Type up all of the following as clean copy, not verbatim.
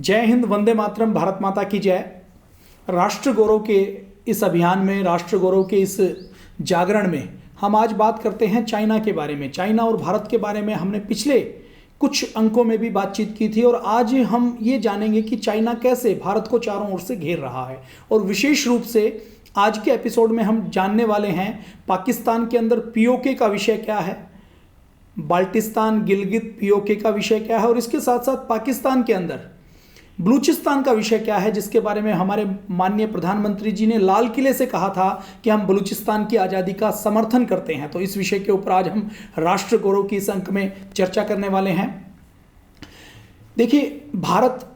जय हिंद, वंदे मातरम, भारत माता की जय। राष्ट्र गौरव के इस अभियान में, राष्ट्र गौरव के इस जागरण में हम आज बात करते हैं चाइना के बारे में। चाइना और भारत के बारे में हमने पिछले कुछ अंकों में भी बातचीत की थी और आज हम ये जानेंगे कि चाइना कैसे भारत को चारों ओर से घेर रहा है। और विशेष रूप से आज के एपिसोड में हम जानने वाले हैं पाकिस्तान के अंदर पीओके का विषय क्या है, बाल्टिस्तान गिलगित पीओके का विषय क्या है और इसके साथ साथ पाकिस्तान के अंदर बलूचिस्तान का विषय क्या है, जिसके बारे में हमारे माननीय प्रधानमंत्री जी ने लाल किले से कहा था कि हम बलूचिस्तान की आज़ादी का समर्थन करते हैं। तो इस विषय के ऊपर आज हम राष्ट्र गौरव की इस अंक में चर्चा करने वाले हैं। देखिए, भारत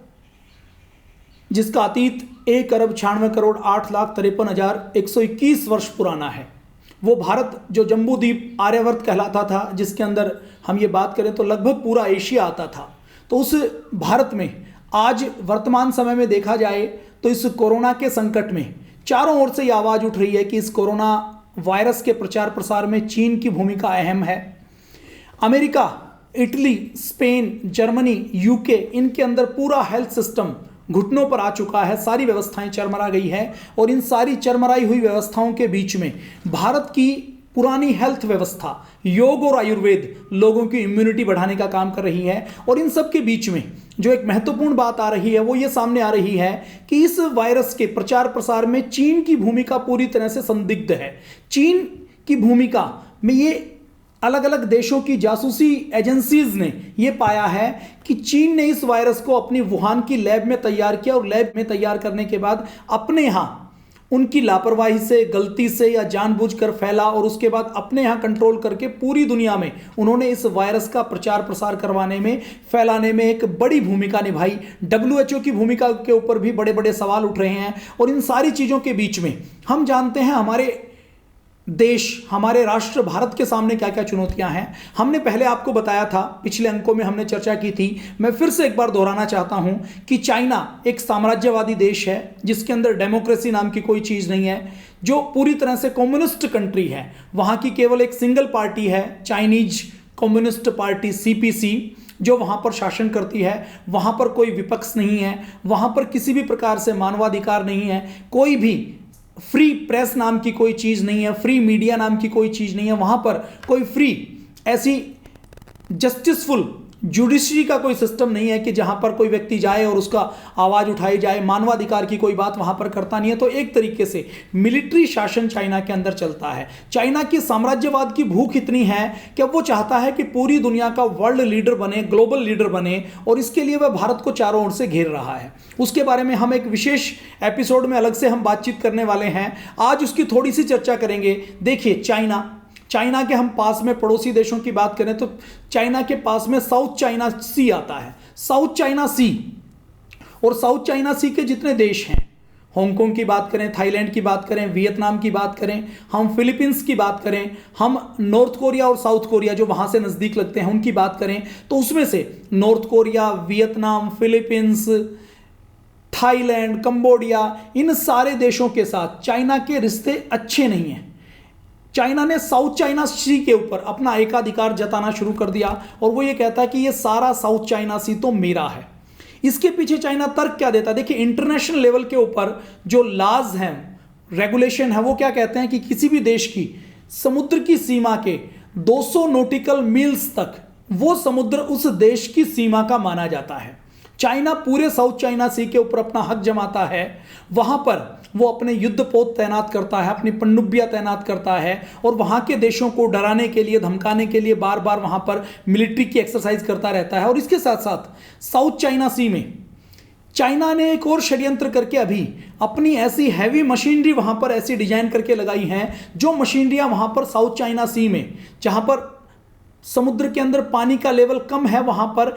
जिसका अतीत 1,96,08,53,121 वर्ष पुराना है, वो भारत जो जम्बू द्वीप आर्यवर्त कहलाता था, जिसके अंदर हम ये बात करें तो लगभग पूरा एशिया आता था। तो उस भारत में आज वर्तमान समय में देखा जाए तो इस कोरोना के संकट में चारों ओर से ये आवाज़ उठ रही है कि इस कोरोना वायरस के प्रचार प्रसार में चीन की भूमिका अहम है। America, Italy, Spain, Germany, UK, इनके अंदर पूरा हेल्थ सिस्टम घुटनों पर आ चुका है, सारी व्यवस्थाएं चरमरा गई है और इन सारी चरमराई हुई व्यवस्थाओं के बीच में भारत की पुरानी हेल्थ व्यवस्था, योग और आयुर्वेद लोगों की इम्यूनिटी बढ़ाने का काम कर रही है। और इन सब के बीच में जो एक महत्वपूर्ण बात आ रही है वो ये सामने आ रही है कि इस वायरस के प्रचार प्रसार में चीन की भूमिका पूरी तरह से संदिग्ध है। चीन की भूमिका में ये अलग अलग देशों की जासूसी एजेंसीज ने ये पाया है कि चीन ने इस वायरस को अपनी वुहान की लैब में तैयार किया और लैब में तैयार करने के बाद अपने यहाँ उनकी लापरवाही से, गलती से या जानबूझकर फैला और उसके बाद अपने यहाँ कंट्रोल करके पूरी दुनिया में उन्होंने इस वायरस का प्रचार प्रसार करवाने में, फैलाने में एक बड़ी भूमिका निभाई। WHO की भूमिका के ऊपर भी बड़े बड़े सवाल उठ रहे हैं। और इन सारी चीज़ों के बीच में हम जानते हैं हमारे देश, हमारे राष्ट्र भारत के सामने क्या क्या चुनौतियां हैं। हमने पहले आपको बताया था, पिछले अंकों में हमने चर्चा की थी, मैं फिर से एक बार दोहराना चाहता हूं कि चाइना एक साम्राज्यवादी देश है जिसके अंदर डेमोक्रेसी नाम की कोई चीज़ नहीं है, जो पूरी तरह से कम्युनिस्ट कंट्री है। वहां की केवल एक सिंगल पार्टी है, चाइनीज कम्युनिस्ट पार्टी CPC, जो वहाँ पर शासन करती है। वहाँ पर कोई विपक्ष नहीं है, वहाँ पर किसी भी प्रकार से मानवाधिकार नहीं है, कोई भी फ्री प्रेस नाम की कोई चीज़ नहीं है, फ्री मीडिया नाम की कोई चीज़ नहीं है, वहाँ पर कोई फ्री ऐसी जस्टिसफुल जुडिशरी का कोई सिस्टम नहीं है कि जहाँ पर कोई व्यक्ति जाए और उसका आवाज़ उठाई जाए। मानवाधिकार की कोई बात वहाँ पर करता नहीं है। तो एक तरीके से मिलिट्री शासन चाइना के अंदर चलता है। चाइना की साम्राज्यवाद की भूख इतनी है कि अब वो चाहता है कि पूरी दुनिया का वर्ल्ड लीडर बने, ग्लोबल लीडर बने, और इसके लिए वह भारत को चारों ओर से घेर रहा है। उसके बारे में हम एक विशेष एपिसोड में अलग से हम बातचीत करने वाले हैं। आज उसकी थोड़ी सी चर्चा करेंगे। देखिए, चाइना के हम पास में पड़ोसी देशों की बात करें तो चाइना के पास में साउथ चाइना सी आता है। साउथ चाइना सी और साउथ चाइना सी के जितने देश हैं, हांगकांग की बात करें, थाईलैंड की बात करें, वियतनाम की बात करें, हम फिलीपींस की बात करें, हम नॉर्थ कोरिया और साउथ कोरिया जो वहाँ से नज़दीक लगते हैं उनकी बात करें, तो उसमें से North Korea, Vietnam, Philippines, Thailand, Cambodia, इन सारे देशों के साथ चाइना के रिश्ते अच्छे नहीं हैं। चाइना ने साउथ चाइना सी के ऊपर अपना एकाधिकार जताना शुरू कर दिया और वो ये कहता है कि ये सारा साउथ चाइना सी तो मेरा है। इसके पीछे चाइना तर्क क्या देता है? देखिए, इंटरनेशनल लेवल के ऊपर जो लॉज हैं, रेगुलेशन है, वो क्या कहते हैं कि किसी भी देश की समुद्र की सीमा के 200 नॉटिकल मील्स तक वो समुद्र उस देश की सीमा का माना जाता है। चाइना पूरे साउथ चाइना सी के ऊपर अपना हक जमाता है। वहां पर वो अपने युद्धपोत तैनात करता है, अपनी पनडुब्बियां तैनात करता है और वहां के देशों को डराने के लिए, धमकाने के लिए बार बार वहां पर मिलिट्री की एक्सरसाइज करता रहता है। और इसके साथ साथ साउथ चाइना सी में चाइना ने एक और षड्यंत्र करके अभी अपनी ऐसी हैवी मशीनरी वहां पर ऐसी डिजाइन करके लगाई हैं, जो मशीनरियां वहां पर साउथ चाइना सी में, जहां पर समुद्र के अंदर पानी का लेवल कम है, वहां पर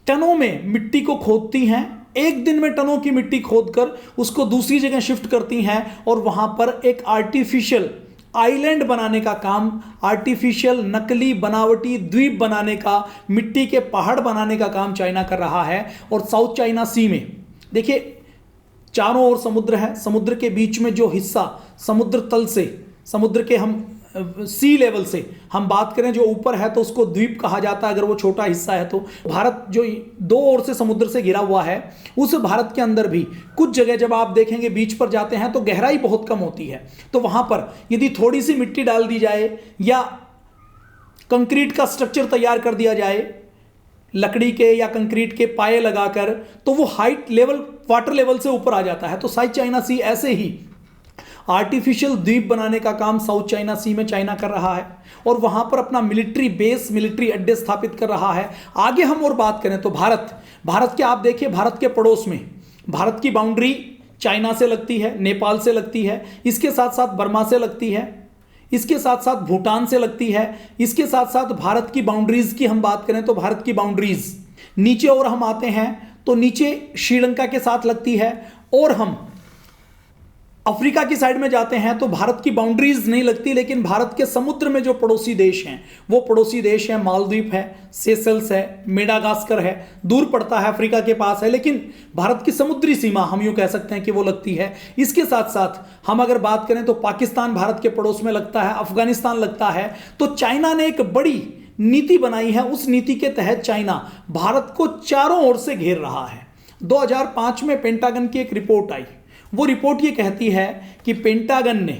टनों में मिट्टी को खोदती हैं। एक दिन में टनों की मिट्टी खोदकर उसको दूसरी जगह शिफ्ट करती हैं और वहां पर एक आर्टिफिशियल आइलैंड बनाने का काम, आर्टिफिशियल नकली बनावटी द्वीप बनाने का, मिट्टी के पहाड़ बनाने का काम चाइना कर रहा है। और साउथ चाइना सी में देखिए, चारों ओर समुद्र है, समुद्र के बीच में जो हिस्सा समुद्र तल से, समुद्र के हम सी लेवल से हम बात करें, जो ऊपर है तो उसको द्वीप कहा जाता है अगर वो छोटा हिस्सा है तो। भारत जो दो ओर से समुद्र से घिरा हुआ है, उस भारत के अंदर भी कुछ जगह जब आप देखेंगे बीच पर जाते हैं तो गहराई बहुत कम होती है। तो वहां पर यदि थोड़ी सी मिट्टी डाल दी जाए या कंक्रीट का स्ट्रक्चर तैयार कर दिया जाए, लकड़ी के या कंक्रीट के पाए लगाकर, तो वो हाइट लेवल, वाटर लेवल से ऊपर आ जाता है। तो साउथ चाइना सी ऐसे ही आर्टिफिशियल द्वीप बनाने का काम साउथ चाइना सी में चाइना कर रहा है और वहां पर अपना मिलिट्री बेस, मिलिट्री अड्डे स्थापित कर रहा है। आगे हम और बात करें तो भारत के आप देखिए, भारत के पड़ोस में भारत की बाउंड्री चाइना से लगती है, नेपाल से लगती है, इसके साथ साथ बर्मा से लगती है, इसके साथ साथ भूटान से लगती है, इसके साथ साथ भारत की बाउंड्रीज की हम बात करें तो भारत की बाउंड्रीज नीचे और हम आते हैं तो नीचे श्रीलंका के साथ लगती है, और हम अफ्रीका की साइड में जाते हैं तो भारत की बाउंड्रीज नहीं लगती, लेकिन भारत के समुद्र में जो पड़ोसी देश हैं वो पड़ोसी देश हैं, मालदीव है, सेशल्स है, मेडागास्कर है, दूर पड़ता है, अफ्रीका के पास है, लेकिन भारत की समुद्री सीमा हम यूं कह सकते हैं कि वो लगती है। इसके साथ साथ हम अगर बात करें तो पाकिस्तान भारत के पड़ोस में लगता है, अफगानिस्तान लगता है। तो चाइना ने एक बड़ी नीति बनाई है, उस नीति के तहत चाइना भारत को चारों ओर से घेर रहा है। 2005 में पेंटागन की एक रिपोर्ट आई, वो रिपोर्ट ये कहती है कि पेंटागन ने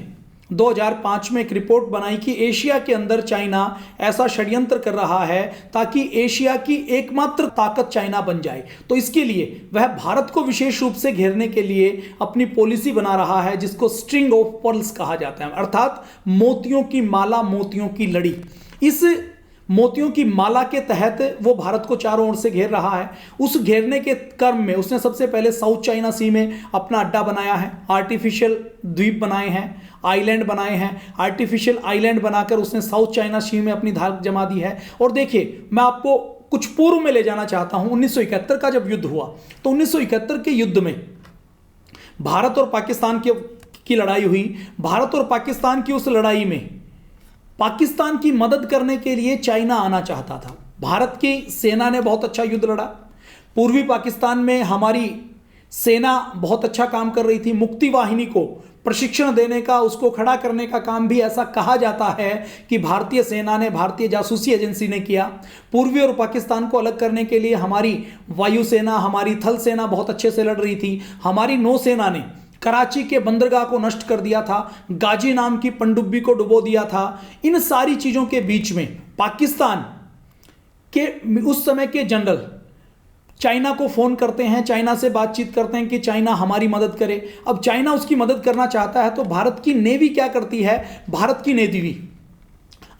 2005 में एक रिपोर्ट बनाई कि एशिया के अंदर चाइना ऐसा षड्यंत्र कर रहा है ताकि एशिया की एकमात्र ताकत चाइना बन जाए। तो इसके लिए वह भारत को विशेष रूप से घेरने के लिए अपनी पॉलिसी बना रहा है, जिसको स्ट्रिंग ऑफ पर्ल्स कहा जाता है, अर्थात मोतियों की माला, मोतियों की लड़ी। इस मोतियों की माला के तहत वो भारत को चारों ओर से घेर रहा है। उस घेरने के क्रम में उसने सबसे पहले साउथ चाइना सी में अपना अड्डा बनाया है, आर्टिफिशियल द्वीप बनाए हैं, आइलैंड बनाए हैं, आर्टिफिशियल आइलैंड बनाकर उसने साउथ चाइना सी में अपनी धाक जमा दी है। और देखिए, मैं आपको कुछ पूर्व में ले जाना चाहता हूं। 1971 का जब युद्ध हुआ तो 1971 के युद्ध में भारत और पाकिस्तान की लड़ाई हुई। भारत और पाकिस्तान की उस लड़ाई में पाकिस्तान की मदद करने के लिए चाइना आना चाहता था। भारत की सेना ने बहुत अच्छा युद्ध लड़ा, पूर्वी पाकिस्तान में हमारी सेना बहुत अच्छा काम कर रही थी। मुक्ति वाहिनी को प्रशिक्षण देने का, उसको खड़ा करने का काम भी ऐसा कहा जाता है कि भारतीय सेना ने, भारतीय जासूसी एजेंसी ने किया। पूर्वी और पाकिस्तान को अलग करने के लिए हमारी वायुसेना, हमारी थल सेना बहुत अच्छे से लड़ रही थी। हमारी नौसेना ने कराची के बंदरगाह को नष्ट कर दिया था, गाजी नाम की पनडुब्बी को डुबो दिया था। इन सारी चीजों के बीच में पाकिस्तान के उस समय के जनरल चाइना को फोन करते हैं, चाइना से बातचीत करते हैं कि चाइना हमारी मदद करे। अब चाइना उसकी मदद करना चाहता है तो भारत की नेवी क्या करती है, भारत की नेवी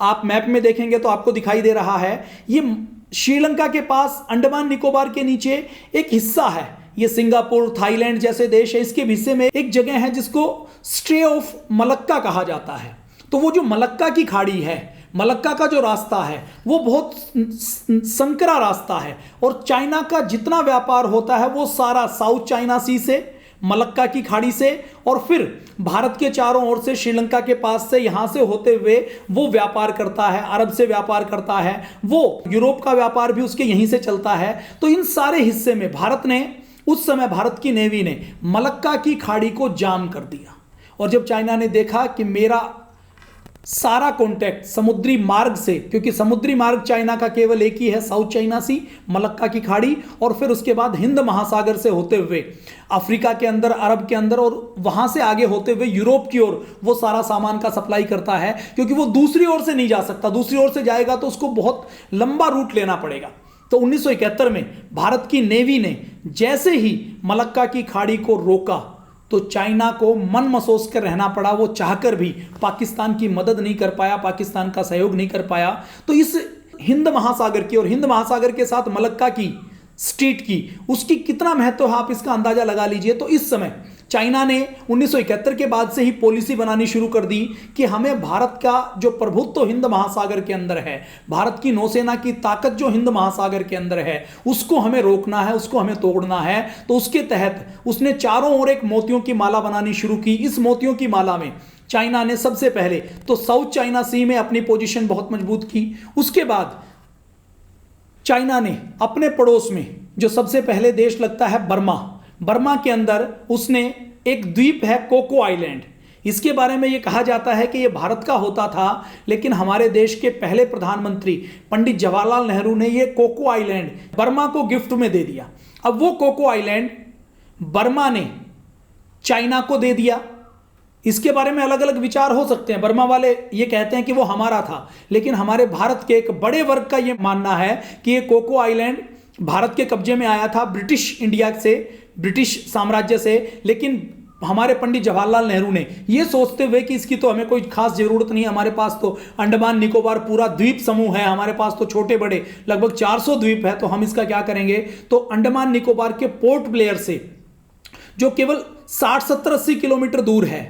आप मैप में देखेंगे तो आपको दिखाई दे रहा है, ये श्रीलंका के पास अंडमान निकोबार के नीचे एक हिस्सा है। ये सिंगापुर, थाईलैंड जैसे देश है, इसके हिस्से में एक जगह है जिसको स्ट्रे ऑफ मलक्का कहा जाता है। तो वो जो मलक्का की खाड़ी है, मलक्का का जो रास्ता है वो बहुत संकरा रास्ता है, और चाइना का जितना व्यापार होता है वो सारा साउथ चाइना सी से, मलक्का की खाड़ी से, और फिर भारत के चारों ओर से, श्रीलंका के पास से, यहां से होते हुए वो व्यापार करता है, अरब से व्यापार करता है, वो यूरोप का व्यापार भी उसके यहीं से चलता है। तो इन सारे हिस्से में भारत ने, उस समय भारत की नेवी ने मलक्का की खाड़ी को जाम कर दिया। और जब चाइना ने देखा कि मेरा सारा कॉन्टैक्ट समुद्री मार्ग से, क्योंकि समुद्री मार्ग चाइना का केवल एक ही है, साउथ चाइना सी, मलक्का की खाड़ी, और फिर उसके बाद हिंद महासागर से होते हुए अफ्रीका के अंदर, अरब के अंदर, और वहां से आगे होते हुए यूरोप की ओर वो सारा सामान का सप्लाई करता है, क्योंकि वो दूसरी ओर से नहीं जा सकता। दूसरी ओर से जाएगा तो उसको बहुत लंबा रूट लेना पड़ेगा। तो 1971 में भारत की नेवी ने जैसे ही मलक्का की खाड़ी को रोका तो चाइना को मन मसोस कर रहना पड़ा। वो चाहकर भी पाकिस्तान की मदद नहीं कर पाया, पाकिस्तान का सहयोग नहीं कर पाया। तो इस हिंद महासागर की, और हिंद महासागर के साथ मलक्का की स्ट्रीट की, उसकी कितना महत्व है आप इसका अंदाजा लगा लीजिए। तो इस समय चाइना ने 1971 के बाद से ही पॉलिसी बनानी शुरू कर दी कि हमें भारत का जो प्रभुत्व हिंद महासागर के अंदर है, भारत की नौसेना की ताकत जो हिंद महासागर के अंदर है, उसको हमें रोकना है, उसको हमें तोड़ना है। तो उसके तहत उसने चारों ओर एक मोतियों की माला बनानी शुरू की। इस मोतियों की माला में चाइना ने सबसे पहले तो साउथ चाइना सी में अपनी पोजीशन बहुत मजबूत की। उसके बाद चाइना ने अपने पड़ोस में जो सबसे पहले देश लगता है बर्मा, बर्मा के अंदर उसने एक द्वीप है कोको आइलैंड, इसके बारे में ये कहा जाता है कि ये भारत का होता था, लेकिन हमारे देश के पहले प्रधानमंत्री पंडित जवाहरलाल नेहरू ने ये कोको आइलैंड बर्मा को गिफ्ट में दे दिया। अब वो कोको आइलैंड बर्मा ने चाइना को दे दिया। इसके बारे में अलग अलग विचार हो सकते हैं। बर्मा वाले ये कहते हैं कि वो हमारा था, लेकिन हमारे भारत के एक बड़े वर्ग का ये मानना है कि ये कोको आइलैंड भारत के कब्जे में आया था ब्रिटिश इंडिया से, ब्रिटिश साम्राज्य से। लेकिन हमारे पंडित जवाहरलाल नेहरू ने ये सोचते हुए कि इसकी तो हमें कोई खास जरूरत नहीं है, हमारे पास तो अंडमान निकोबार पूरा द्वीप समूह है, हमारे पास तो छोटे बड़े लगभग 400 द्वीप है, तो हम इसका क्या करेंगे। तो अंडमान निकोबार के पोर्ट ब्लेयर से, जो केवल 60-70-80 किलोमीटर दूर है,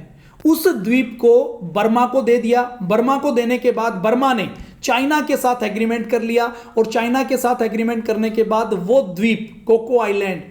उस द्वीप को बर्मा को दे दिया। बर्मा को देने के बाद बर्मा ने चाइना के साथ एग्रीमेंट कर लिया, और चाइना के साथ एग्रीमेंट करने के बाद वो द्वीप कोको आइलैंड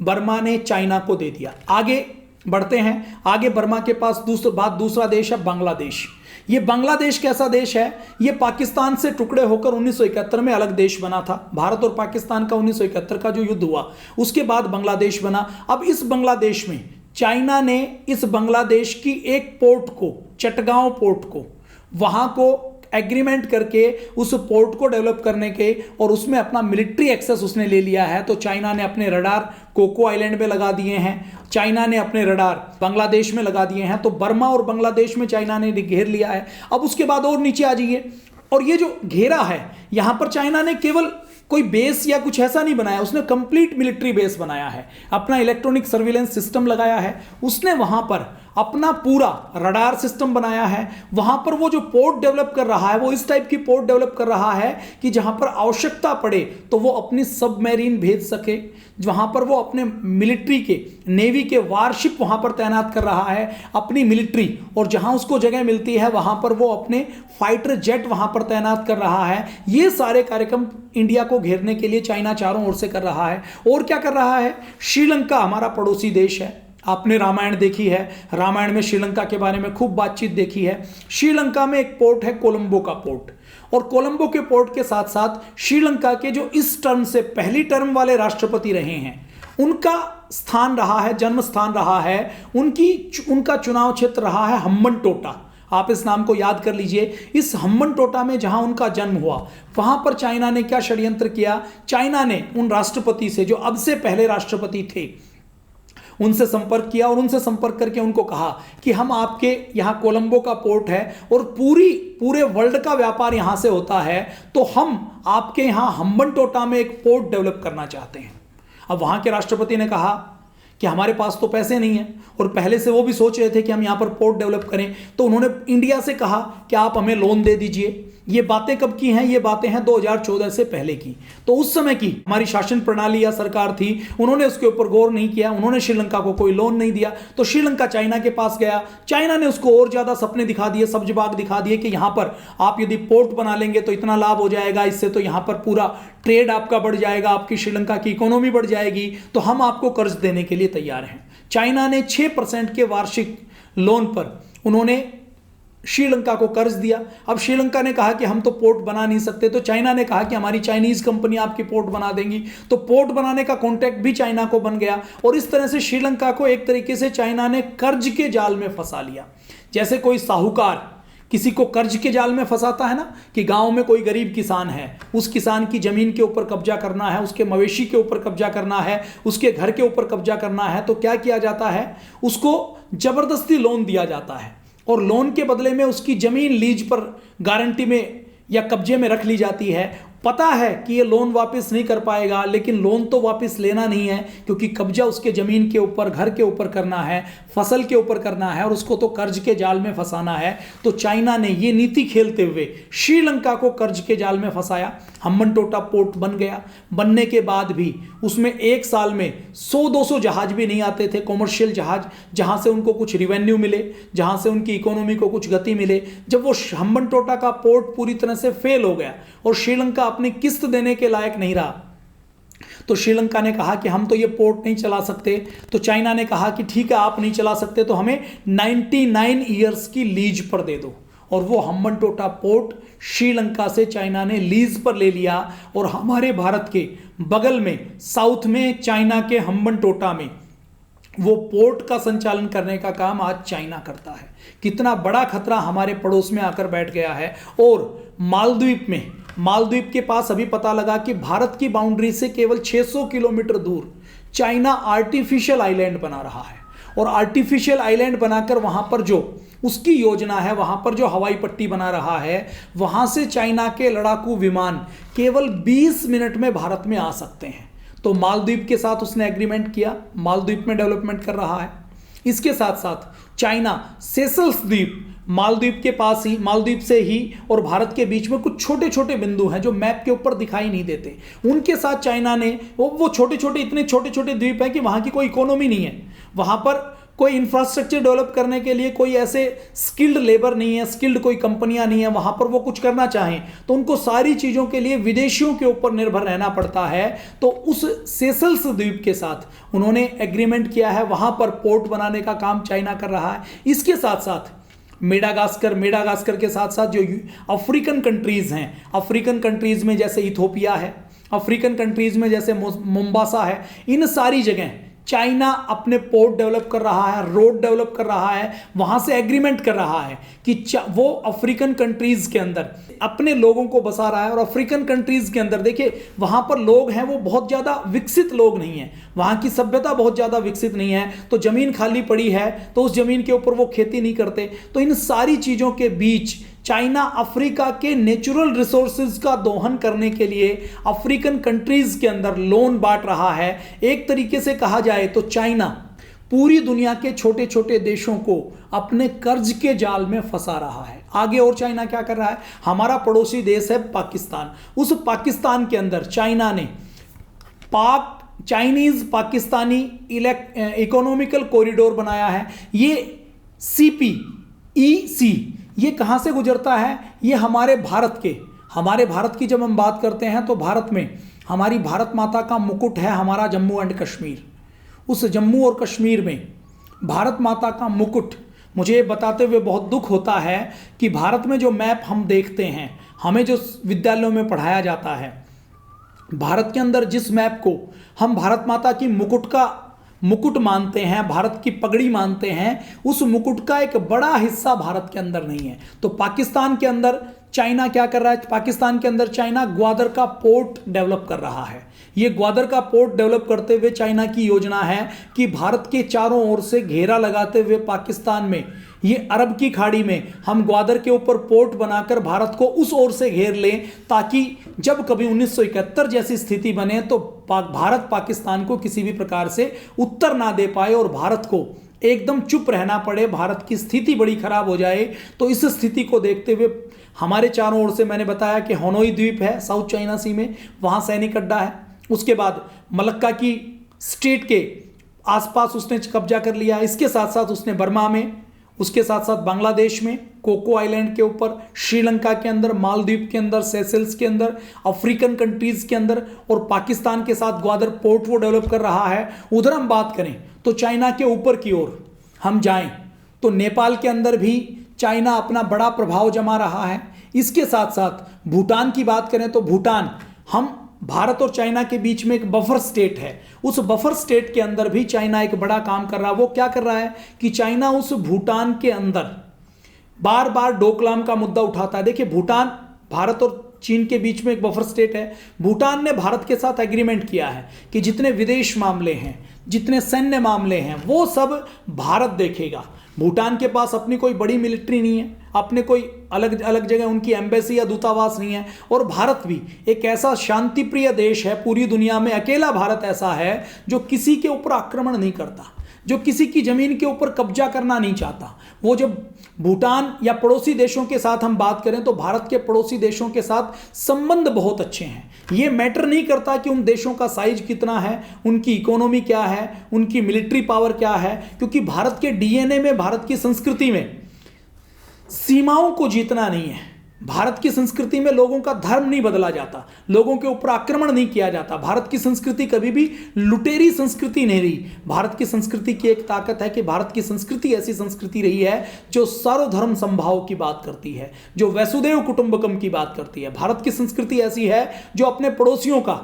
बर्मा ने चाइना को दे दिया। आगे बढ़ते हैं। आगे बर्मा के पास दूसरा देश है बांग्लादेश। ये बांग्लादेश कैसा देश है। ये पाकिस्तान से टुकड़े होकर 1971 में अलग देश बना था। भारत और पाकिस्तान का 1971 का जो युद्ध हुआ, उसके बाद बांग्लादेश बना। अब इस बांग्लादेश में चाइना ने इस बांग्लादेश की एक पोर्ट को, चटगांव पोर्ट को, वहां को एग्रीमेंट करके उस पोर्ट को डेवलप करने के, और उसमें अपना मिलिट्री एक्सेस उसने ले लिया है। तो चाइना ने अपने रडार कोको आइलैंड में लगा दिए हैं, चाइना ने अपने रडार बांग्लादेश में लगा दिए हैं। तो बर्मा और बांग्लादेश में चाइना ने घेर लिया है। अब उसके बाद और नीचे आ जाइए, और ये जो घेरा है, यहां पर चाइना ने केवल कोई बेस या कुछ ऐसा नहीं बनाया, उसने कंप्लीट मिलिट्री बेस बनाया है, अपना इलेक्ट्रॉनिक सर्विलेंस सिस्टम लगाया है, उसने वहां पर अपना पूरा रडार सिस्टम बनाया है। वहां पर वो जो पोर्ट डेवलप कर रहा है, वो इस टाइप की पोर्ट डेवलप कर रहा है कि जहां पर आवश्यकता पड़े तो वो अपनी सबमरीन भेज सके, वहां पर वो अपने मिलिट्री के, नेवी के वारशिप वहां पर तैनात कर रहा है, अपनी मिलिट्री, और जहां उसको जगह मिलती है वहां पर वो अपने फाइटर जेट वहां पर तैनात कर रहा है। ये सारे कार्यक्रम इंडिया को घेरने के लिए चाइना चारों ओर से कर रहा है। और क्या कर रहा है। श्रीलंका हमारा पड़ोसी देश है। आपने रामायण देखी है, रामायण में श्रीलंका के बारे में खूब बातचीत देखी है। श्रीलंका में एक पोर्ट है कोलंबो का पोर्ट, और कोलंबो के पोर्ट के साथ साथ श्रीलंका के जो इस टर्म से पहली टर्म वाले राष्ट्रपति रहे हैं, उनका स्थान रहा है, जन्म स्थान रहा है, उनका चुनाव क्षेत्र रहा है हम्बनटोटा। आप इस नाम को याद कर लीजिए। इस हम्बनटोटा में जहां उनका जन्म हुआ, वहां पर चाइना ने क्या षड्यंत्र किया। चाइना ने उन राष्ट्रपति से, जो अब से पहले राष्ट्रपति थे, उनसे संपर्क किया, और उनसे संपर्क करके उनको कहा कि हम आपके यहाँ कोलंबो का पोर्ट है और पूरे वर्ल्ड का व्यापार यहाँ से होता है, तो हम आपके यहाँ हम्बनटोटा में एक पोर्ट डेवलप करना चाहते हैं। अब वहाँ के राष्ट्रपति ने कहा कि हमारे पास तो पैसे नहीं है, और पहले से वो भी सोच रहे थे कि हम यहाँ पर पोर्ट डेवलप करें। तो उन्होंने इंडिया से कहा कि आप हमें लोन दे दीजिए। ये बातें कब की हैं। ये बातें हैं 2014 से पहले की। तो उस समय की हमारी शासन प्रणाली या सरकार थी, उन्होंने उसके ऊपर गौर नहीं किया, उन्होंने श्रीलंका को कोई लोन नहीं दिया। तो श्रीलंका चाइना के पास गया, चाइना ने उसको और ज्यादा सपने दिखा दिए, सब्ज बाग दिखा दिए कि यहाँ पर आप यदि पोर्ट बना लेंगे तो इतना लाभ हो जाएगा, इससे तो यहाँ पर पूरा ट्रेड आपका बढ़ जाएगा, आपकी श्रीलंका की इकोनॉमी बढ़ जाएगी, तो हम आपको कर्ज देने के लिए तैयार हैं। चाइना ने 6% के वार्षिक लोन पर उन्होंने श्रीलंका को कर्ज दिया। अब श्रीलंका ने कहा कि हम तो पोर्ट बना नहीं सकते, तो चाइना ने कहा कि हमारी चाइनीज कंपनी आपकी पोर्ट बना देंगी। तो पोर्ट बनाने का कॉन्ट्रैक्ट भी चाइना को बन गया, और इस तरह से श्रीलंका को एक तरीके से चाइना ने कर्ज के जाल में फंसा लिया। जैसे कोई साहूकार किसी को कर्ज के जाल में फंसाता है ना, कि गांव में कोई गरीब किसान है, उस किसान की जमीन के ऊपर कब्जा करना है, उसके मवेशी के ऊपर कब्जा करना है, उसके घर के ऊपर कब्जा करना है, तो क्या किया जाता है, उसको जबरदस्ती लोन दिया जाता है, और लोन के बदले में उसकी जमीन लीज पर गारंटी में या कब्जे में रख ली जाती है। पता है कि ये लोन वापस नहीं कर पाएगा, लेकिन लोन तो वापस लेना नहीं है, क्योंकि कब्जा उसके जमीन के ऊपर, घर के ऊपर करना है, फसल के ऊपर करना है, और उसको तो कर्ज के जाल में फंसाना है। तो चाइना ने ये नीति खेलते हुए श्रीलंका को कर्ज के जाल में फंसाया। हम्बनटोटा पोर्ट बन गया। बनने के बाद भी उसमें एक साल में 100-200 जहाज भी नहीं आते थे, कॉमर्शियल जहाज, जहां से उनको कुछ रिवेन्यू मिले, जहां से उनकी इकोनॉमी को कुछ गति मिले। जब वो हम्बनटोटा का पोर्ट पूरी तरह से फेल हो गया और श्रीलंका अपनी किस्त देने के लायक नहीं रहा, तो श्रीलंका ने कहा कि हम तो ये पोर्ट नहीं चला सकते। तो चाइना ने कहा कि ठीक है, आप नहीं चला सकते तो हमें 99 ईयर्स की लीज पर दे दो, और वो हम्बनटोटा पोर्ट श्रीलंका से चाइना ने लीज पर ले लिया। और हमारे भारत के बगल में साउथ में चाइना के हम्बनटोटा में वो पोर्ट का संचालन करने का काम आज चाइना करता है। कितना बड़ा खतरा हमारे पड़ोस में आकर बैठ गया है। और मालदीव के पास अभी पता लगा कि भारत की बाउंड्री से केवल 600 किलोमीटर दूर चाइना आर्टिफिशियल आइलैंड बना रहा है। और आर्टिफिशियल आइलैंड बनाकर वहां पर जो उसकी योजना है, वहां पर जो हवाई पट्टी बना रहा है, वहां से चाइना के लड़ाकू विमान केवल 20 मिनट में भारत में आ सकते हैं। तो मालदीव के साथ उसने एग्रीमेंट किया, मालदीव में डेवलपमेंट कर रहा है। इसके साथ साथ चाइना सेशल्स द्वीप, मालदीव के पास ही, मालदीव से ही और भारत के बीच में कुछ छोटे छोटे बिंदु हैं जो मैप के ऊपर दिखाई नहीं देते, उनके साथ चाइना ने वो छोटे छोटे, इतने छोटे छोटे द्वीप हैं कि वहां की कोई इकोनॉमी नहीं है, वहां पर कोई इंफ्रास्ट्रक्चर डेवलप करने के लिए कोई ऐसे स्किल्ड लेबर नहीं है, स्किल्ड कोई कंपनियां नहीं है, वहां पर वो कुछ करना चाहें तो उनको सारी चीजों के लिए विदेशियों के ऊपर निर्भर रहना पड़ता है। तो उस सेशल्स द्वीप के साथ उन्होंने एग्रीमेंट किया है, वहां पर पोर्ट बनाने का काम चाइना कर रहा है। इसके साथ साथ मेडागास्कर के साथ साथ जो अफ्रीकन कंट्रीज हैं, अफ्रीकन कंट्रीज में जैसे इथोपिया है, अफ्रीकन कंट्रीज में जैसे मोम्बासा है, इन सारी जगह चाइना अपने पोर्ट डेवलप कर रहा है, रोड डेवलप कर रहा है, वहां से एग्रीमेंट कर रहा है कि वो अफ्रीकन कंट्रीज के अंदर अपने लोगों को बसा रहा है। और अफ्रीकन कंट्रीज के अंदर देखिए वहां पर लोग हैं वो बहुत ज्यादा विकसित लोग नहीं है, वहां की सभ्यता बहुत ज्यादा विकसित नहीं है, तो जमीन खाली पड़ी है तो उस जमीन के ऊपर वो खेती नहीं करते। तो इन सारी चीजों के बीच चाइना अफ्रीका के नेचुरल रिसोर्सेज का दोहन करने के लिए अफ्रीकन कंट्रीज के अंदर लोन बांट रहा है। एक तरीके से कहा जाए तो चाइना पूरी दुनिया के छोटे छोटे देशों को अपने कर्ज के जाल में फंसा रहा है। आगे और चाइना क्या कर रहा है, हमारा पड़ोसी देश है पाकिस्तान, उस पाकिस्तान के अंदर चाइना ने चाइनीज पाकिस्तानी इकोनॉमिकल कॉरिडोर बनाया है। ये CPEC ये कहां से गुजरता है, ये हमारे भारत की जब हम बात करते हैं तो भारत में हमारी भारत माता का मुकुट है हमारा जम्मू एंड कश्मीर। उस जम्मू और कश्मीर में भारत माता का मुकुट, मुझे ये बताते हुए बहुत दुख होता है कि भारत में जो मैप हम देखते हैं, हमें जो विद्यालयों में पढ़ाया जाता है, भारत के अंदर जिस मैप को हम भारत माता की मुकुट मानते हैं, भारत की पगड़ी मानते हैं, उस मुकुट का एक बड़ा हिस्सा भारत के अंदर नहीं है। तो पाकिस्तान के अंदर चाइना क्या कर रहा है, पाकिस्तान के अंदर चाइना ग्वादर का पोर्ट डेवलप कर रहा है। ये ग्वादर का पोर्ट डेवलप करते हुए चाइना की योजना है कि भारत के चारों ओर से घेरा लगाते हुए पाकिस्तान में, ये अरब की खाड़ी में हम ग्वादर के ऊपर पोर्ट बनाकर भारत को उस ओर से घेर लें, ताकि जब कभी 1971 जैसी स्थिति बने तो भारत पाकिस्तान को किसी भी प्रकार से उत्तर ना दे पाए और भारत को एकदम चुप रहना पड़े, भारत की स्थिति बड़ी खराब हो जाए। तो इस स्थिति को देखते हुए हमारे चारों ओर से, मैंने बताया कि हनोई द्वीप है साउथ चाइना सी में, वहां सैनिक अड्डा है। उसके बाद मलक्का की स्ट्रेट के आसपास उसने कब्जा कर लिया। इसके साथ साथ उसने बर्मा में, उसके साथ साथ बांग्लादेश में, कोको आइलैंड के ऊपर, श्रीलंका के अंदर, मालदीव के अंदर, सेशल्स के अंदर, अफ्रीकन कंट्रीज के अंदर, और पाकिस्तान के साथ ग्वादर पोर्ट वो डेवलप कर रहा है। उधर हम बात करें तो चाइना के ऊपर की ओर हम जाएं तो नेपाल के अंदर भी चाइना अपना बड़ा प्रभाव जमा रहा है। इसके साथ साथ भूटान की बात करें तो भूटान, हम भारत और चाइना के बीच में एक बफर स्टेट है, उस बफर स्टेट के अंदर भी चाइना एक बड़ा काम कर रहा है। वो क्या कर रहा है कि चाइना उस भूटान के अंदर बार बार डोकलाम का मुद्दा उठाता है। देखिए भूटान भारत और चीन के बीच में एक बफर स्टेट है। भूटान ने भारत के साथ एग्रीमेंट किया है कि जितने विदेश मामले हैं, जितने सैन्य मामले हैं, वो सब भारत देखेगा। भूटान के पास अपनी कोई बड़ी मिलिट्री नहीं है, अपने कोई अलग अलग जगह उनकी एम्बेसी या दूतावास नहीं है। और भारत भी एक ऐसा शांति प्रिय देश है, पूरी दुनिया में अकेला भारत ऐसा है जो किसी के ऊपर आक्रमण नहीं करता, जो किसी की जमीन के ऊपर कब्जा करना नहीं चाहता। वो जब भूटान या पड़ोसी देशों के साथ हम बात करें तो भारत के पड़ोसी देशों के साथ संबंध बहुत अच्छे हैं। ये मैटर नहीं करता कि उन देशों का साइज कितना है, उनकी इकोनॉमी क्या है, उनकी मिलिट्री पावर क्या है, क्योंकि भारत के डीएनए में, भारत की संस्कृति में सीमाओं को जीतना नहीं है। भारत की संस्कृति में लोगों का धर्म नहीं बदला जाता, लोगों के ऊपर आक्रमण नहीं किया जाता। भारत की संस्कृति कभी भी लुटेरी संस्कृति नहीं रही। भारत की संस्कृति की एक ताकत है कि भारत की संस्कृति ऐसी संस्कृति रही है जो सर्वधर्म समभाव की बात करती है, जो वसुदेव कुटुंबकम की बात करती है। भारत की संस्कृति ऐसी है जो अपने पड़ोसियों का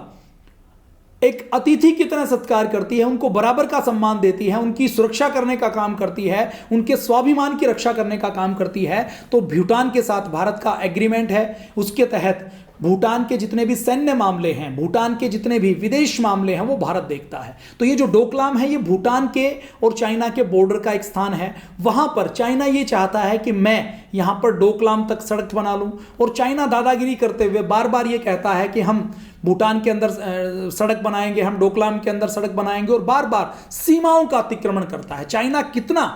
एक अतिथि की तरह सत्कार करती है, उनको बराबर का सम्मान देती है, उनकी सुरक्षा करने का काम करती है, उनके स्वाभिमान की रक्षा करने का काम करती है। तो भूटान के साथ भारत का एग्रीमेंट है, उसके तहत भूटान के जितने भी सैन्य मामले हैं, भूटान के जितने भी विदेश मामले हैं, वो भारत देखता है। तो ये जो डोकलाम है, ये भूटान के और चाइना के बॉर्डर का एक स्थान है। वहां पर चाइना ये चाहता है कि मैं यहां पर डोकलाम तक सड़क बना लूं, और चाइना दादागिरी करते हुए बार बार ये कहता है कि हम भूटान के अंदर सड़क बनाएंगे, हम डोकलाम के अंदर सड़क बनाएंगे, और बार बार सीमाओं का अतिक्रमण करता है। चाइना कितना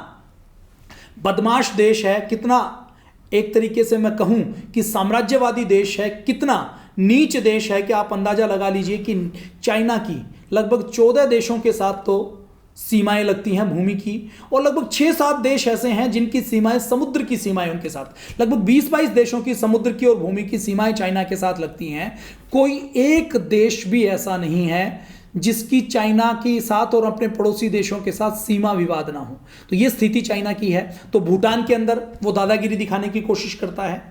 बदमाश देश है, कितना एक तरीके से मैं कहूं कि साम्राज्यवादी देश है, कितना नीच देश है, कि आप अंदाजा लगा लीजिए कि चाइना की लगभग 14 देशों के साथ तो सीमाएं लगती हैं भूमि की, और लगभग 6-7 देश ऐसे हैं जिनकी सीमाएं समुद्र की सीमाएं उनके साथ, लगभग 20-22 देशों की समुद्र की और भूमि की सीमाएं चाइना के साथ लगती हैं। कोई एक देश भी ऐसा नहीं है जिसकी चाइना के साथ और अपने पड़ोसी देशों के साथ सीमा विवाद ना हो। तो ये स्थिति चाइना की है। तो भूटान के अंदर वो दादागिरी दिखाने की कोशिश करता है।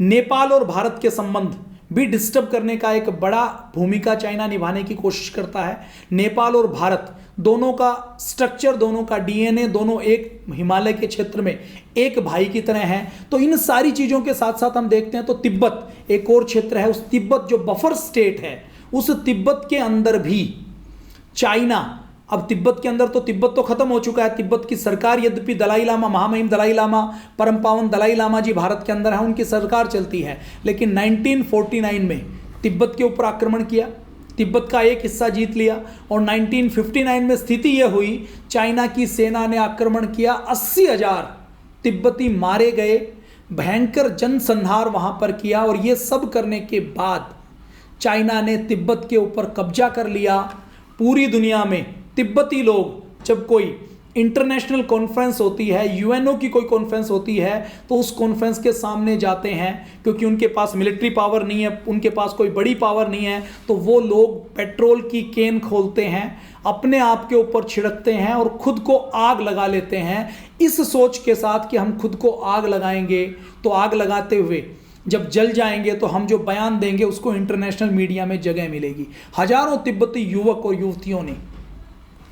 नेपाल और भारत के संबंध भी डिस्टर्ब करने का एक बड़ा भूमिका चाइना निभाने की कोशिश करता है। नेपाल और भारत दोनों का स्ट्रक्चर, दोनों का डीएनए, दोनों एक हिमालय के क्षेत्र में एक भाई की तरह हैं। तो इन सारी चीज़ों के साथ साथ हम देखते हैं तो तिब्बत एक और क्षेत्र है। उस तिब्बत जो बफर स्टेट है, उस तिब्बत के अंदर भी चाइना, अब तिब्बत के अंदर तो तिब्बत तो खत्म हो चुका है, तिब्बत की सरकार, यद्यपि दलाई लामा, महामहिम दलाई लामा, परम पावन दलाई लामा जी भारत के अंदर है, उनकी सरकार चलती है। लेकिन 1949 में तिब्बत के ऊपर आक्रमण किया, तिब्बत का एक हिस्सा जीत लिया, और 1959 में स्थिति यह हुई, चाइना की सेना ने आक्रमण किया, 80,000 तिब्बती मारे गए, भयंकर जनसंहार वहां पर किया। और ये सब करने के बाद चाइना ने तिब्बत के ऊपर कब्जा कर लिया। पूरी दुनिया में तिब्बती लोग, जब कोई इंटरनेशनल कॉन्फ्रेंस होती है, यूएनओ की कोई कॉन्फ्रेंस होती है, तो उस कॉन्फ्रेंस के सामने जाते हैं, क्योंकि उनके पास मिलिट्री पावर नहीं है, उनके पास कोई बड़ी पावर नहीं है, तो वो लोग पेट्रोल की केन खोलते हैं, अपने आप के ऊपर छिड़कते हैं और खुद को आग लगा लेते हैं, इस सोच के साथ कि हम खुद को आग लगाएंगे, तो आग लगाते हुए जब जल जाएंगे तो हम जो बयान देंगे उसको इंटरनेशनल मीडिया में जगह मिलेगी। हजारों तिब्बती युवक और युवतियों ने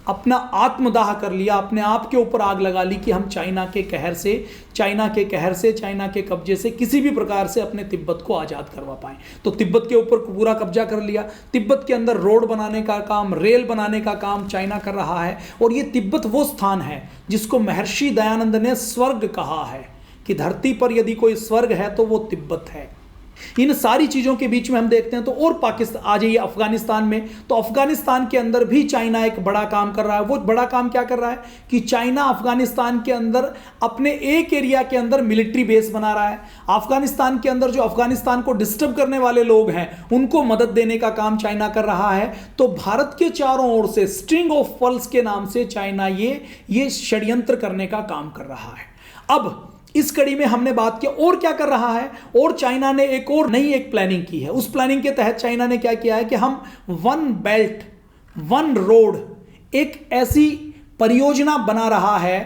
अपना आत्मदाह कर लिया, अपने आप के ऊपर आग लगा ली कि हम चाइना के कहर से, चाइना के कब्जे से किसी भी प्रकार से अपने तिब्बत को आज़ाद करवा पाएं। तो तिब्बत के ऊपर पूरा कब्जा कर लिया। तिब्बत के अंदर रोड बनाने का काम, रेल बनाने का काम चाइना कर रहा है। और ये तिब्बत वो स्थान है जिसको महर्षि दयानंद ने स्वर्ग कहा है, कि धरती पर यदि कोई स्वर्ग है तो वो तिब्बत है। इन सारी चीज़ों के बीच में हम देखते हैं तो और पाकिस्तान, आ जाइए अफगानिस्तान में, तो अफगानिस्तान के अंदर भी चाइना एक बड़ा काम कर रहा है। वो बड़ा काम क्या कर रहा है कि चाइना अफगानिस्तान के अंदर अपने एक एरिया के अंदर मिलिट्री बेस बना रहा है। अफगानिस्तान के अंदर जो अफगानिस्तान को डिस्टर्ब करने वाले लोग हैं, उनको मदद देने का काम चाइना कर रहा है। तो भारत के चारों ओर से स्ट्रिंग ऑफ पर्ल्स के नाम से चाइना ये षड्यंत्र करने का काम कर रहा है। अब इस कड़ी में हमने बात किया और क्या कर रहा है, और चाइना ने एक और नई प्लानिंग की है। उस प्लानिंग के तहत चाइना ने क्या किया है कि हम वन बेल्ट वन रोड, एक ऐसी परियोजना बना रहा है,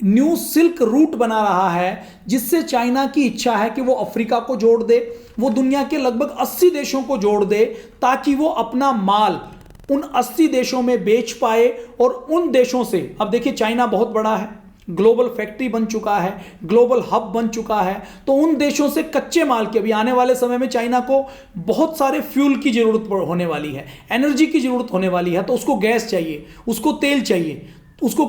न्यू सिल्क रूट बना रहा है, जिससे चाइना की इच्छा है कि वो अफ्रीका को जोड़ दे, वो दुनिया के लगभग 80 देशों को जोड़ दे, ताकि वो अपना माल उन 80 देशों में बेच पाए। और उन देशों से, अब देखिए चाइना बहुत बड़ा है, ग्लोबल फैक्ट्री बन चुका है, ग्लोबल हब बन चुका है, तो उन देशों से कच्चे माल के, अभी आने वाले समय में चाइना को बहुत सारे फ्यूल की जरूरत होने वाली है, एनर्जी की जरूरत होने वाली है। तो उसको गैस चाहिए, उसको तेल चाहिए, उसको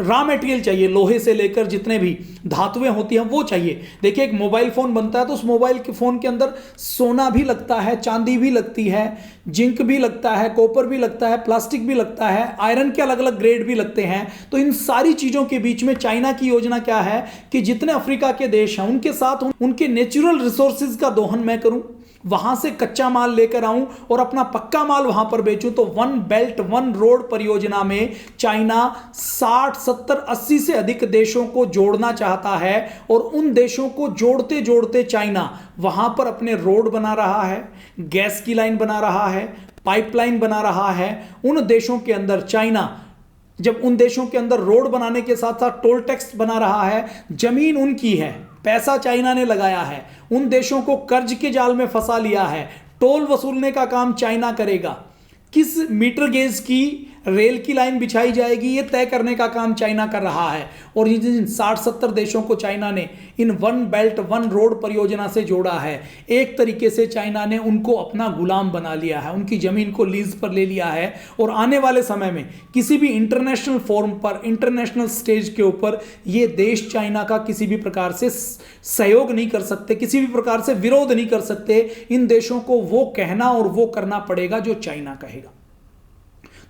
रॉ मटेरियल चाहिए, लोहे से लेकर जितने भी धातुएं होती हैं वो चाहिए। देखिए एक मोबाइल फ़ोन बनता है तो उस मोबाइल के फ़ोन के अंदर सोना भी लगता है, चांदी भी लगती है, जिंक भी लगता है, कॉपर भी लगता है, प्लास्टिक भी लगता है, आयरन के अलग अलग ग्रेड भी लगते हैं। तो इन सारी चीज़ों के बीच में चाइना की योजना क्या है कि जितने अफ्रीका के देश हैं उनके साथ उनके नेचुरल रिसोर्सेज का दोहन मैं करूं, वहां से कच्चा माल लेकर आऊं और अपना पक्का माल वहां पर बेचूं। तो वन बेल्ट वन रोड परियोजना में चाइना 60, 70, 80 से अधिक देशों को जोड़ना चाहता है। और उन देशों को जोड़ते जोड़ते चाइना वहां पर अपने रोड बना रहा है, गैस की लाइन बना रहा है, पाइपलाइन बना रहा है। उन देशों के अंदर चाइना जब उन देशों के अंदर रोड बनाने के साथ साथ टोल टैक्स बना रहा है, जमीन उनकी है, पैसा चाइना ने लगाया है, उन देशों को कर्ज के जाल में फंसा लिया है, टोल वसूलने का काम चाइना करेगा। किस मीटर गेज की रेल की लाइन बिछाई जाएगी, ये तय करने का काम चाइना कर रहा है। और जिन 60-70 देशों को चाइना ने in one belt one road परियोजना से जोड़ा है, एक तरीके से चाइना ने उनको अपना गुलाम बना लिया है, उनकी जमीन को लीज पर ले लिया है। और आने वाले समय में किसी भी इंटरनेशनल फोरम पर, इंटरनेशनल स्टेज के ऊपर ये देश चाइना का किसी भी प्रकार से सहयोग नहीं कर सकते, किसी भी प्रकार से विरोध नहीं कर सकते। इन देशों को वो कहना और वो करना पड़ेगा जो चाइना कहेगा।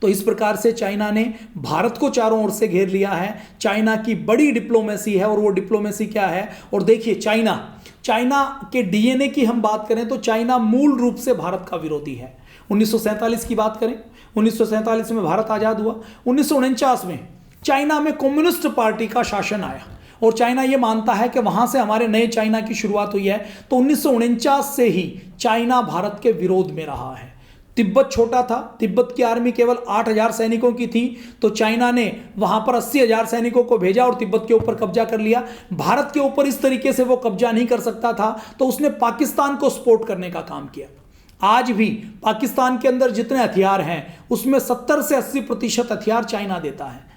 तो इस प्रकार से चाइना ने भारत को चारों ओर से घेर लिया है। चाइना की बड़ी डिप्लोमेसी है, और वो डिप्लोमेसी क्या है। और देखिए, चाइना के डीएनए की हम बात करें तो चाइना मूल रूप से भारत का विरोधी है। 1947 की बात करें, 1947 में भारत आजाद हुआ। 1949 में चाइना में कम्युनिस्ट पार्टी का शासन आया, और चाइना यह मानता है कि वहां से हमारे नए चाइना की शुरुआत हुई है। तो 1949 से ही चाइना भारत के विरोध में रहा है। तिब्बत छोटा था, तिब्बत की आर्मी केवल 8,000 सैनिकों की थी, तो चाइना ने वहां पर 80,000 सैनिकों को भेजा और तिब्बत के ऊपर कब्जा कर लिया। भारत के ऊपर इस तरीके से वो कब्जा नहीं कर सकता था, तो उसने पाकिस्तान को सपोर्ट करने का काम किया। आज भी पाकिस्तान के अंदर जितने हथियार हैं उसमें 70 से 80% हथियार चाइना देता है।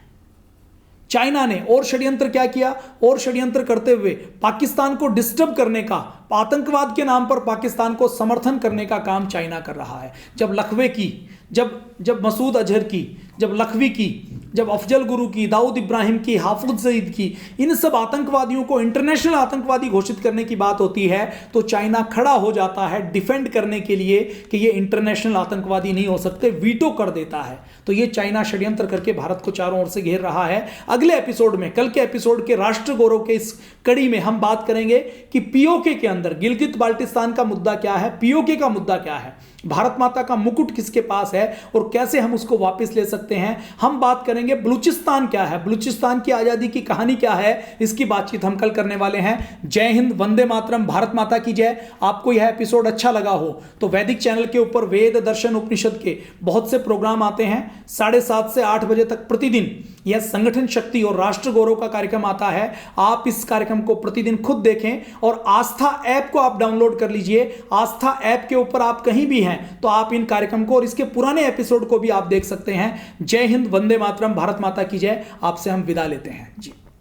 चाइना ने और षड्यंत्र क्या किया, और षड्यंत्र करते हुए पाकिस्तान को डिस्टर्ब करने का, आतंकवाद के नाम पर पाकिस्तान को समर्थन करने का काम चाइना कर रहा है। जब लखवे की, जब मसूद अजहर की, जब लखवी की, जब अफजल गुरु की, दाऊद इब्राहिम की, हाफिज सईद की, इन सब आतंकवादियों को इंटरनेशनल आतंकवादी घोषित करने की बात होती है तो चाइना खड़ा हो जाता है डिफेंड करने के लिए कि ये इंटरनेशनल आतंकवादी नहीं हो सकते, वीटो कर देता है। तो ये चाइना षड्यंत्र करके भारत को चारों ओर से घेर रहा है। अगले एपिसोड में, कल के एपिसोड के राष्ट्र गौरव के इस कड़ी में हम बात करेंगे कि पीओके के अंदर गिलगित बाल्टिस्तान का मुद्दा क्या है, पीओके का मुद्दा क्या है, भारत माता का मुकुट किसके पास है और कैसे हम उसको वापस ले सकते हैं। हम बात करेंगे बलूचिस्तान क्या है, बलूचिस्तान की आजादी की कहानी क्या है, इसकी बातचीत हम कल करने वाले हैं। जय हिंद, वंदे मातरम, भारत माता की जय। आपको यह एपिसोड अच्छा लगा हो तो वैदिक चैनल के ऊपर वेद, दर्शन, उपनिषद के बहुत से प्रोग्राम आते हैं। 7:30 से 8 बजे तक प्रतिदिन यह संगठन शक्ति और राष्ट्र गौरव का कार्यक्रम आता है। आप इस कार्यक्रम को प्रतिदिन खुद देखें और आस्था ऐप को आप डाउनलोड कर लीजिए। आस्था ऐप के ऊपर आप कहीं भी हैं तो आप इन कार्यक्रम को और इसके पुराने एपिसोड को भी आप देख सकते हैं। जय हिंद, वंदे मातरम, भारत माता की जय। आपसे हम विदा लेते हैं जी।